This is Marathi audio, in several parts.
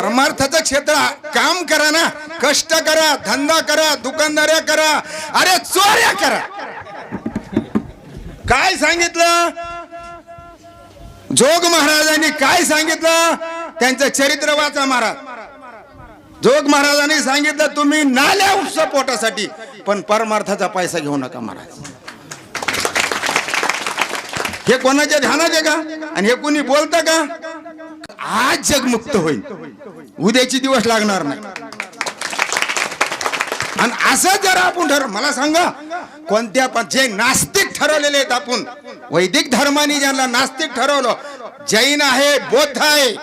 परमार्थाचं क्षेत्र काम करा ना, कष्ट करा, धंदा करा, दुकानदाऱ्या करा, अरे चोऱ्या करा. काय सांगितलं जोग महाराजांनी? काय सांगितलं? त्यांचं चरित्र वाचा महाराज. जोग महाराजांनी सांगितलं तुम्ही नाल्या उपसा पोटासाठी, पण परमार्थाचा पैसा घेऊ नका महाराज. हे कोणाच्या ध्यानात आहे का? आणि हे कोणी बोलतं का? आज जग मुक्त होईल, उद्याची दिवस लागणार नाही. आणि असं जर आपण मला सांगा, कोणत्या जे नास्तिक ठरवलेले आहेत, आपण वैदिक धर्माने ज्यांना नास्तिक ठरवलं, जैन आहे, बौद्ध आहे,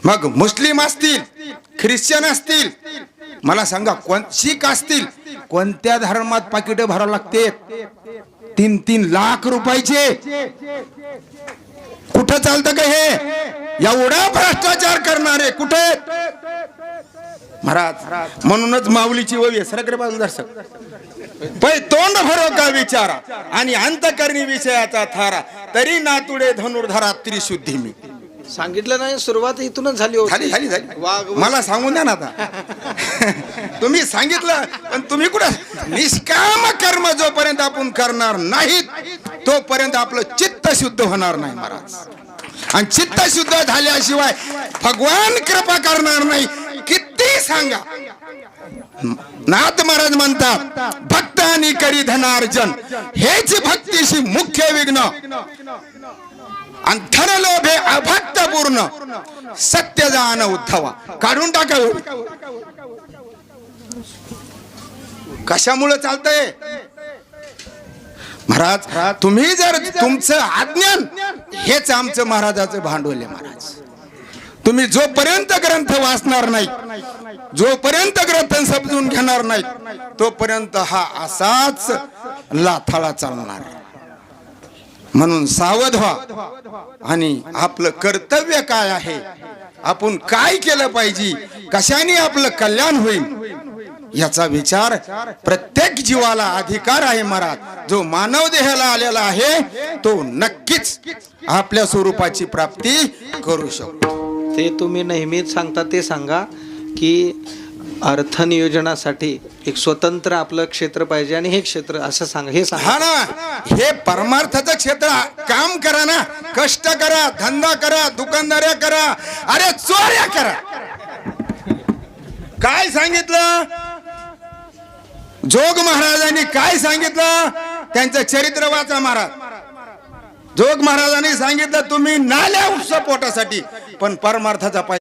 मग मुस्लिम असतील, ख्रिश्चन असतील, मला सांगा शीख असतील, कोणत्या धर्मात पाकिट भरावं लागते 3-3 लाख रुपयाचे? कुठं चालतं का हे? एवढा भ्रष्टाचार करणारे कुठे महाराज? म्हणूनच माऊलीची ओवी सरकरे बाजून दर्शक पै तोंड भरो का विचारा आणि अंतकरणी विषयाचा थारा, तरी नातुडे धनुर्धरा त्रिशुद्धी मी. सांगितलं नाही, सुरुवात इथूनच झाली होती. झाली मला सांगून द्या ना आता. तुम्ही सांगितलं, पण तुम्ही कुठं? निष्काम कर्म जोपर्यंत आपण करणार नाहीत तोपर्यंत आपलं चित्त शुद्ध होणार नाही महाराज. आणि चित्त शुद्ध झाल्याशिवाय भगवान कृपा करणार नाही. किती सांगा, नाथ महाराज म्हणतात भक्त आणि करी धनार्जन, हेच भक्तीशी मुख्य विघ्न. आणि धनलोभे अभक्त पूर्ण, सत्य जाण उद्धवा. काढून टाका. कशामुळे चालतंय महाराज? तुम्ही जर तुमचं अज्ञान, हेच आमचं महाराजाचं भांडवल आहे महाराज. तुम्ही जोपर्यंत ग्रंथ वाचणार नाही, जोपर्यंत ग्रंथ समजून घेणार नाही, तोपर्यंत हा असाच लाथाळा चालणार. म्हणून सावध व्हा. आणि आपलं कर्तव्य काय आहे, आपण काय केलं पाहिजे, कशाने आपलं कल्याण होईल, याचा विचार प्रत्येक जीवाला अधिकार आहे महाराज. जो मानव देहाला आलेला आहे तो नक्कीच आपल्या स्वरूपाची प्राप्ती करू शकतो. ते तुम्ही नेहमीच सांगता ते सांगा की अर्थनियोजनासाठी एक स्वतंत्र आपलं क्षेत्र पाहिजे आणि हे क्षेत्र असं सांगा. हे सांगा. हा ना, हे परमार्थाचं क्षेत्र काम करा ना, कष्ट करा, धंदा करा, दुकानदाऱ्या करा, अरे चोऱ्या करा. काय सांगितलं जोग महाराजांनी? काय सांगितलं? त्यांचं चरित्र वाचा महाराज. जोग महाराजांनी सांगितलं तुम्ही नाल्या उपसा पोटासाठी, पण परमार्थाचा